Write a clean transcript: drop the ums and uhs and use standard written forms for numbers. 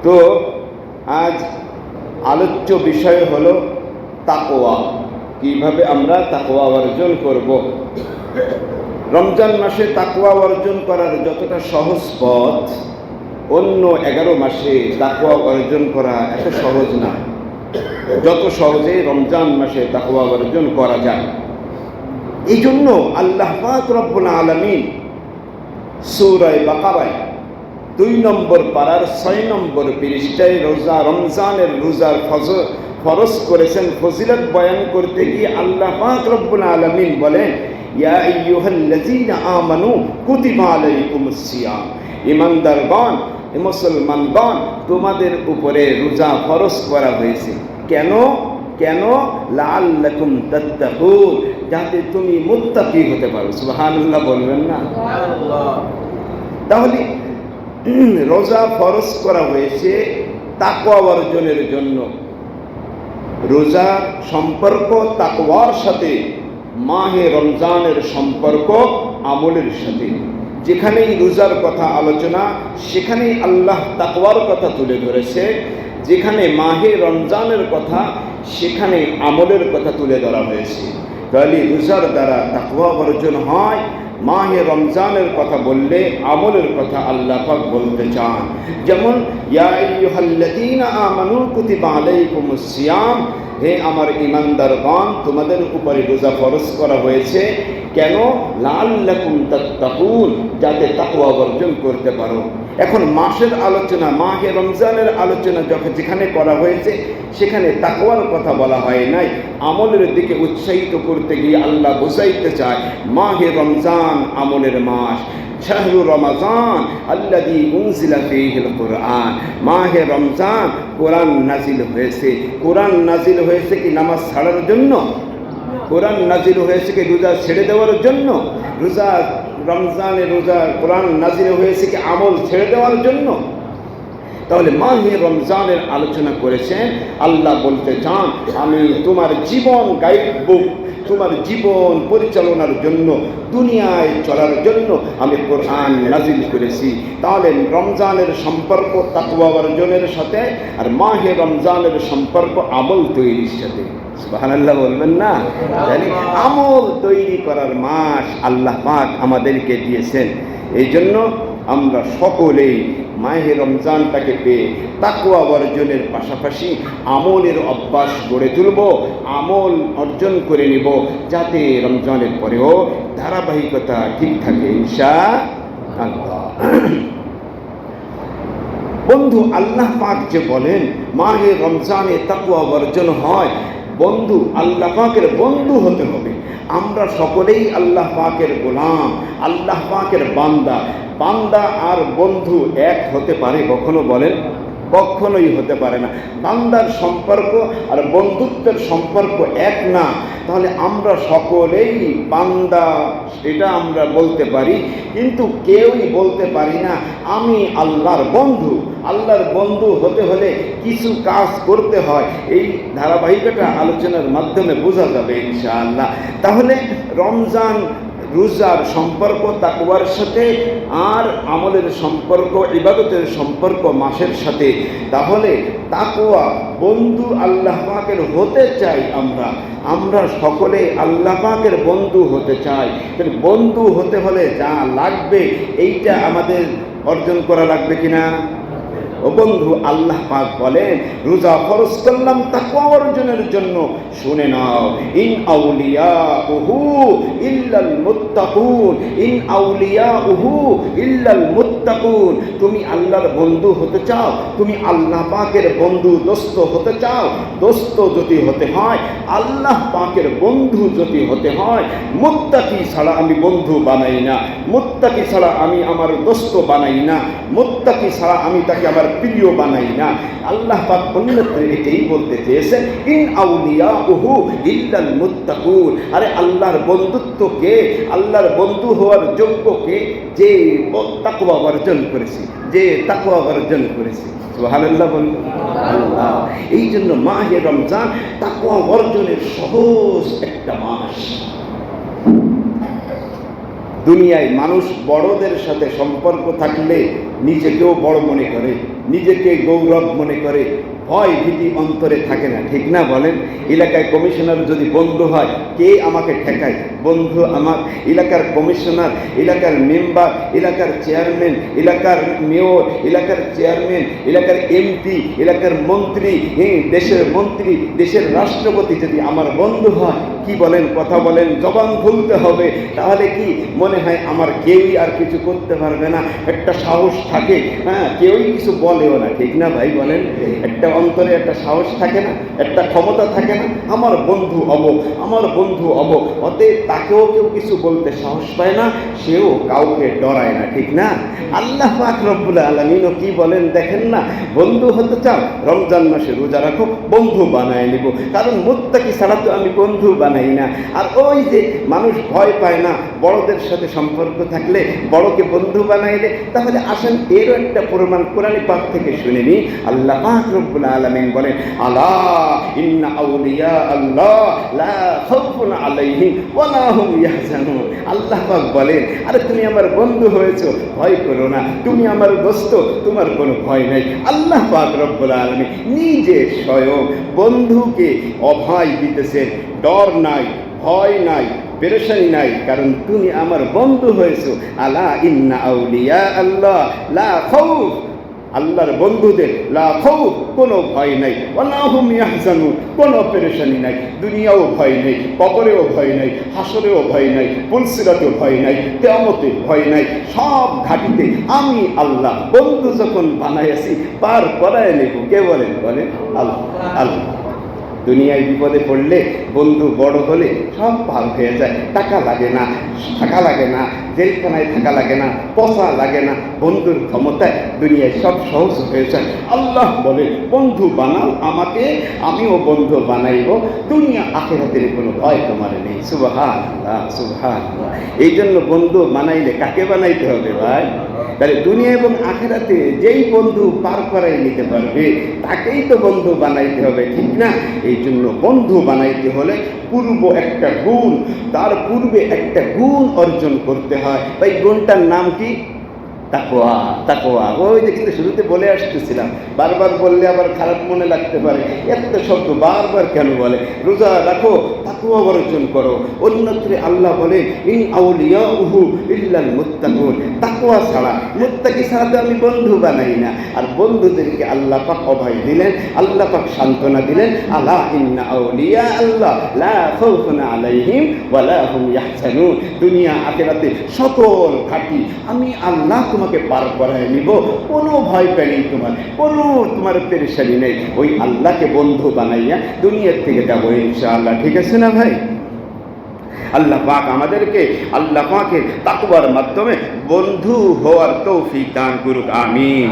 তো আজ আলোচ্য বিষয় হলো তাকওয়া। কিভাবে আমরা তাকওয়া অর্জন করব। রমজান মাসে তাকওয়া অর্জন করার যতটা সহজ পথ, অন্য 11 মাসে তাকওয়া অর্জন করা এত সহজ না। যত সহজে রমজান মাসে তাকওয়া অর্জন করা যায়। এই জন্য আল্লাহ পাক রব্বুল আলামিন সূরা বাকারায় 2 নম্বর পারার 6 নম্বর পৃষ্ঠায় রমজানের রোজার ফরজ করেছেন। ফজিলত বয়ান করতে গিয়ে আল্লাহ পাক রব্বুল আলামিন বলেন, ইয়া আইয়ুহাল্লাযীনা আমানু কুতিবা আলাইকুমুস সিয়াম। ঈমানদারগণ, মুসলমানগণ, তোমাদের উপরে রোজা ফরজ করা হয়েছে। কেন? লাআল্লাকুম তাত্তাকুন, যাতে তুমি মুত্তাকি হতে পারো। সুবহানাল্লাহ বলবেন না? তাহলে রোজা ফরজ করা হয়েছে তাকওয়া অর্জনের জন্য। রোজার সম্পর্ক তাকওয়ার সাথে, মাহে রমজানের সম্পর্ক আমলের সাথে। যেখানেই রোজার কথা আলোচনা, সেখানেই আল্লাহ তাকওয়ার কথা তুলে ধরেছে। যেখানে মাহে রমজানের কথা, সেখানে আমলের কথা তুলে ধরা হয়েছে। তাহলে রোজার দ্বারা তাকওয়া অর্জন হয়। মাহে রমজানের কথা বললে আমলের কথা আল্লাহ পাক বলতে চান। যেমন ইয়া আইয়ুহাল্লাযীনা আমানু কুতিবা আলাইকুমুস সিয়াম, হে আমার ঈমানদারগণ, তোমাদের উপরে রোজা ফরজ করা হয়েছে। কেন? লাআল্লাকুম তাত্তাকুন, যাতে তাকওয়া অর্জন করতে পারো। এখন মাসের আলোচনা, মাহে রমজানের আলোচনা যেখানে করা হয়েছে, সেখানে তাকওয়ার কথা বলা হয় নাই। আমলের দিকে উৎসাহিত করতে গিয়ে আল্লাহ বোঝাইতে চায়, মাহে রমজান আমলের মাস। শাহরু রমাজান আল্লাযী উনজিলা ফীহিল কুরআন, মাহে রমজান কোরআন নাজিল হয়েছে। কোরআন নাজিল হয়েছে কি নামাজ ছাড়ার জন্য? কোরআন নাজিল হয়েছে কি রোজা ছেড়ে দেওয়ার জন্য? রোজা কোরআন নাজিল হয়েছে কি আমল ছেড়ে দেওয়ার জন্য? তাহলে মাহে রমজানের আলোচনা করেছেন। আল্লাহ বলতে চান, আমি তোমার জীবন গাইব, তোমার জীবন পরিচালনার জন্য, দুনিয়ায় চলার জন্য আমি কোরআন নাজিল করেছি। তাহলে রমজানের সম্পর্ক তাকওয়া অর্জনের সাথে, আর মাহে রমজানের সম্পর্ক আমল তৈরির সাথে। সুবহানাল্লাহ বলবেন না? জানি আমল তৈরি করার মাস আল্লাহ পাক আমাদেরকে দিয়েছেন। এই জন্য আমরা সকলেই মাহে রমজানটাকে পেয়ে তাকওয়া অর্জনের পাশাপাশি আমলের অভ্যাস গড়ে তুলব, আমল অর্জন করে নিব, যাতে রমজানের পরেও ধারাবাহিকতা ঠিক থাকে ইনশাআল্লাহ। বন্ধু, আল্লাহ পাক যে বলেন মাহে রমজানে তাকওয়া অর্জন হয়, বন্ধু আল্লাহ পাকের বন্ধু হতে হবে। আমরা সকলেই আল্লাহ পাকের গোলাম, আল্লাহ পাকের বান্দা। বান্দা আর বন্ধু এক হতে পারে কখনো? বলেন, কখনোই হতে পারে না। বান্দার সম্পর্ক আর বন্ধুত্বের সম্পর্ক এক না। তাহলে আমরা সকলেই বান্দা, এটা আমরা বলতে পারি, কিন্তু কেউই বলতে পারি না আমি আল্লাহর বন্ধু। আল্লাহর বন্ধু হতে হলে কিছু কাজ করতে হয়। এই ধারাবাহিকতা আলোচনার মাধ্যমে বোঝা যাবে ইনশাআল্লাহ। তাহলে রমজান রোজার সম্পর্ক তাকওয়ার সাথে, আর আমলের সম্পর্ক, ইবাদতের সম্পর্ক মাসের সাথে। তাহলে তাকওয়া বন্ধু আল্লাহ পাকের হতে চাই আমরা সকলে আল্লাহ পাকের বন্ধু হতে চাই। বন্ধু হতে হলে যা লাগবে এইটা আমাদের অর্জন করা লাগবে কিনা? ও বন্ধু, আল্লাহ পাক বলেন রোজা ফরজ করলাম তাকওয়া অর্জনের জন্য। শুনে নাও, ইন আউলিয়াউহু ইল্লাল মুত্তাকুন, ইন আউলিয়াউহু ইল্লাল মুত্তাকুন। তুমি আল্লাহর বন্ধু হতে চাও, তুমি আল্লাহ পাকের বন্ধু দোস্ত হতে চাও, দোস্ত যদি হতে হয়, আল্লাহ পাকের বন্ধু যদি হতে হয়, মুত্তাকি ছাড়া আমি বন্ধু বানাই না, মুত্তাকি ছাড়া আমি আমার দোস্ত বানাই না, মুত্তাকি ছাড়া আমি তাকে আমার প্রিয় বানাই না। আল্লাহ পাক এটাই বলতে চেয়েছেন, ইন আউলিয়াউহু ইল্লাল মুত্তাকুন। আরে আল্লাহর বন্ধুত্ব কে? আল্লাহর বন্ধু হওয়ার যোগ্য কে? যে তাকওয়া অর্জন করেছে, যে তাকওয়া অর্জন করেছে। সুবহানাল্লাহ বলুন। আল্লাহ, এই জন্য মাহে রমজান তাকওয়া অর্জনের সহজ একটা মাস। দুনিয়ায় মানুষ বড়দের সাথে সম্পর্ক থাকলে নিজেকেও বড় মনে করে, নিজেকে গৌরব মনে করে, ভয় ভীতি অন্তরে থাকে না, ঠিক না বলেন? এলাকায় কমিশনার যদি বন্ধু হয়, কে আমাকে ঠেকায়? বন্ধু আমার। এলাকার কমিশনার, এলাকার মেম্বার, এলাকার চেয়ারম্যান, এলাকার মেয়র, এলাকার চেয়ারম্যান, এলাকার এমপি, এলাকার মন্ত্রী, দেশের মন্ত্রী, দেশের রাষ্ট্রপতি যদি আমার বন্ধু হয়, কি বলেন, কথা বলেন, জবান খুলতে হবে। তাহলে কি মনে হয় আমার কেউই আর কিছু করতে পারবে না? একটা সাহস থাকে, হ্যাঁ, কেউই কিছু বলেও না, ঠিক না ভাই বলেন? একটা অন্তরে একটা সাহস থাকে না, একটা ক্ষমতা থাকে না, আমার বন্ধু অমুক, আমার বন্ধু অমুক, অতএব তাকেও কেউ কিছু বলতে সাহস পায় না, সেও কাউকে ডরায় না, ঠিক না? আল্লাহ পাক রব্বুল আলামিনও কি বলেন দেখেন না, বন্ধু হতে চাও, রমজান মাসে রোজা রাখো, বন্ধু বানায় নিব, কারণ মুত্তাকি ছাড়া তো আমি বন্ধু বানাই না। আর ওই যে মানুষ ভয় পায় না, বড়দের সাথে সম্পর্ক থাকলে বড়কে বন্ধু বানাইলে, তাহলে আসেন এরও একটা প্রমাণ কোরআন পাক থেকে শুনে নি। আল্লাহ পাক রব্বুল আলামিন বলেন, আলা ইন্না আউলিয়া আল্লাহ লা খাউফুন আলাইহিম ওয়া লা হুম ইয়াহজানুন। আল্লাহ পাক বলেন, আরে তুমি আমার বন্ধু হয়েছো, ভয় করো না, তুমি আমার দোস্ত, তোমার কোনো ভয় নাই। আল্লাহ পাক রব্বুল আলামিন নিজে স্বয়ং বন্ধুকে অভয় দিতেছেন, ডর নাই, ভয় নাই, পেরেশানি নাই, কারণ তুমি আমার বন্ধু হয়েছো। আলা ইন্না আউলিয়া আল্লাহ লা খাউফ, আল্লাহর বন্ধুদের লা খাউফ, কোনো ভয় নাই, ওয়া লা হুম ইয়াহজানুন, কোনো পেরেশানি নাই, দুনিয়াও ভয় নেই, কবরেও ভয় নাই, হাসরেও ভয় নাই, পুলসিরাতেও ভয় নাই, কিয়ামতে ভয় নাই, সব ঘাটিতে আমি আল্লাহ বন্ধু যখন বানাইছি পার করায় নেব। কে বলেন? বলেন আল্লাহ। আল্লাহ দুনিয়ায় বিপদে পড়লে বন্ধু বড় হলে সব পার হয়ে যায়, টাকা লাগে না, থাকা লাগে না, জেলখানায় থাকা লাগে না, পচা লাগে না, বন্ধুর ক্ষমতায় দুনিয়ায় সব সহজ হয়ে যায়। আল্লাহ বলে, বন্ধু বানাও আমাকে, আমিও বন্ধু বানাইব, দুনিয়া আখিরাতের কোনো ভয় তোমার নেই। সুবহানাল্লাহ, সুবহানাল্লাহ। এই জন্য বন্ধু বানাইলে কাকে বানাইতে হবে ভাই? তাহলে দুনিয়া এবং আখিরাতে যেই বন্ধু পার করাই নিতে পারবে তাকেই তো বন্ধু বানাইতে হবে, ঠিক না? এই জন্য বন্ধু বানাইতে হলে পূর্ব একটা গুণ, তার পূর্বে একটা গুণ অর্জন করতে হয়। তাই গুণটার নাম কি? তাকওয়া। তাকওয়া, ওই যে কিন্তু শুরুতে বলে আসতেছিলাম, বারবার বললে আবার খারাপ মনে লাগতে পারে, এত শব্দ বারবার কেন বলে? রোজা রাখো, তাকওয়া অর্জন করো। অন্যত্রে আল্লাহ বলে, ইন আউলিয়াউহু ইল্লাল মুত্তাকুন, তাকওয়া ছাড়া, মুত্তাকি ছাড়া তো আমি বন্ধু বানাই না। আর বন্ধুদেরকে আল্লাহ পাক অভয় দিলেন, আল্লাহ পাক সান্ত্বনা দিলেন, আলা ইন্না আউলিয়া আল্লাহ লা খাউফুন আলাইহিম ওয়া লা হুম ইয়াহজানুন। দুনিয়া আখিরাতে সকল ঘাটি আমি আল্লাহ তোমাকে পার করায় নিব, কোনো ভয় পেয়ে নেই, তোমার পেরেশানি নেই। ওই আল্লাহকে বন্ধু বানাইয়া দুনিয়ার থেকে যাবো ইনশাআল্লাহ, ঠিক আছে না ভাই? আল্লাহ পাক আমাদেরকে আল্লাহ পাকের তাকওয়ার মাধ্যমে বন্ধু হওয়ার তৌফিক দান করুক, আমিন।